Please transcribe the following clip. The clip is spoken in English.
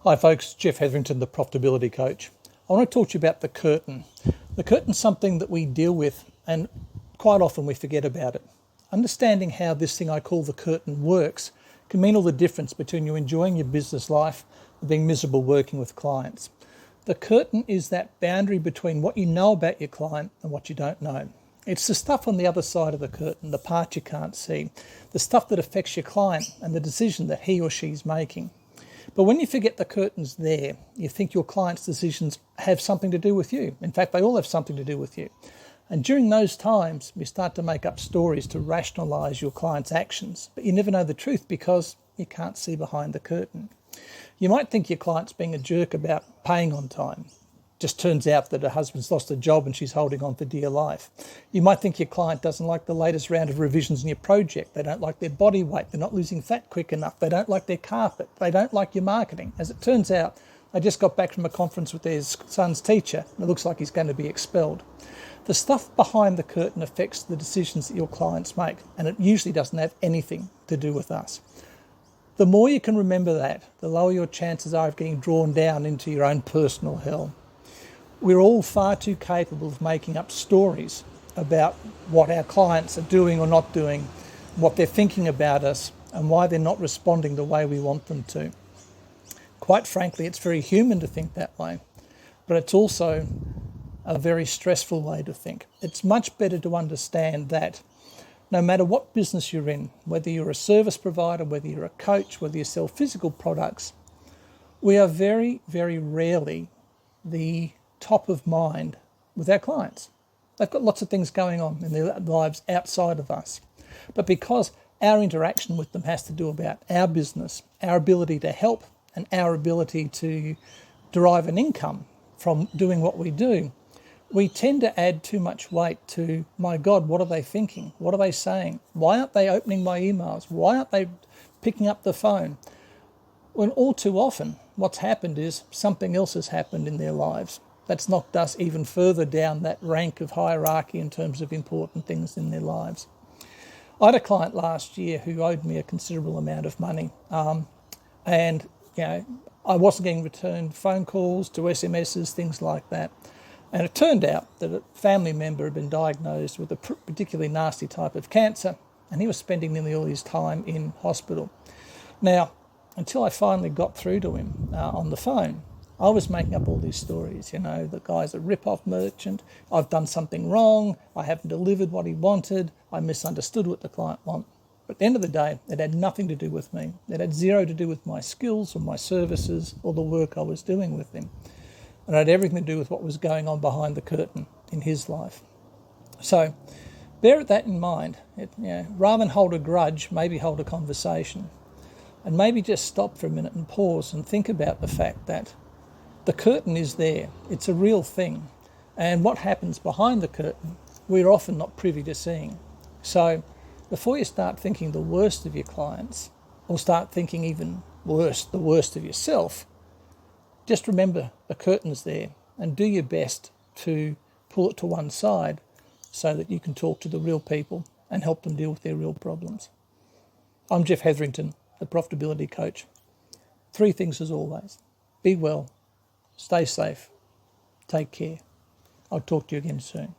Hi folks, Jeff Hetherington, the Profitability Coach. I want to talk to you about the curtain. The curtain's something that we deal with and quite often we forget about it. Understanding how this thing I call the curtain works can mean all the difference between you enjoying your business life and being miserable working with clients. The curtain is that boundary between what you know about your client and what you don't know. It's the stuff on the other side of the curtain, the part you can't see, the stuff that affects your client and the decision that he or she's making. But when you forget the curtain's there, you think your client's decisions have something to do with you. In fact, they all have something to do with you. And during those times, you start to make up stories to rationalise your client's actions. But you never know the truth because you can't see behind the curtain. You might think your client's being a jerk about paying on time. Just turns out that her husband's lost a job and she's holding on for dear life. You might think your client doesn't like the latest round of revisions in your project. They don't like their body weight. They're not losing fat quick enough. They don't like their carpet. They don't like your marketing. As it turns out, they just got back from a conference with their son's teacher and it looks like he's going to be expelled. The stuff behind the curtain affects the decisions that your clients make, and it usually doesn't have anything to do with us. The more you can remember that, the lower your chances are of getting drawn down into your own personal hell. We're all far too capable of making up stories about what our clients are doing or not doing, what they're thinking about us, and why they're not responding the way we want them to. Quite frankly, it's very human to think that way, but it's also a very stressful way to think. It's much better to understand that no matter what business you're in, whether you're a service provider, whether you're a coach, whether you sell physical products, we are very, very rarely the top of mind with our clients. They've got lots of things going on in their lives outside of us. But because our interaction with them has to do about our business, our ability to help, and our ability to derive an income from doing what we do, we tend to add too much weight to, my God, what are they thinking? What are they saying? Why aren't they opening my emails? Why aren't they picking up the phone? When all too often, what's happened is something else has happened in their lives that's knocked us even further down that rank of hierarchy in terms of important things in their lives. I had a client last year who owed me a considerable amount of money, and I wasn't getting returned phone calls to SMSs, things like that. And it turned out that a family member had been diagnosed with a particularly nasty type of cancer, and he was spending nearly all his time in hospital. Now, until I finally got through to him on the phone, I was making up all these stories. The guy's a rip-off merchant, I've done something wrong, I haven't delivered what he wanted, I misunderstood what the client wanted. But at the end of the day, it had nothing to do with me. It had zero to do with my skills or my services or the work I was doing with him. And it had everything to do with what was going on behind the curtain in his life. So bear that in mind. Rather than hold a grudge, maybe hold a conversation. And maybe just stop for a minute and pause and think about the fact that the curtain is there. It's a real thing. And what happens behind the curtain, we're often not privy to seeing. So before you start thinking the worst of your clients, or start thinking even worse, the worst of yourself, just remember the curtain's there and do your best to pull it to one side so that you can talk to the real people and help them deal with their real problems. I'm Jeff Hetherington, the Profitability Coach. 3 things as always. Be well, stay safe, take care. I'll talk to you again soon.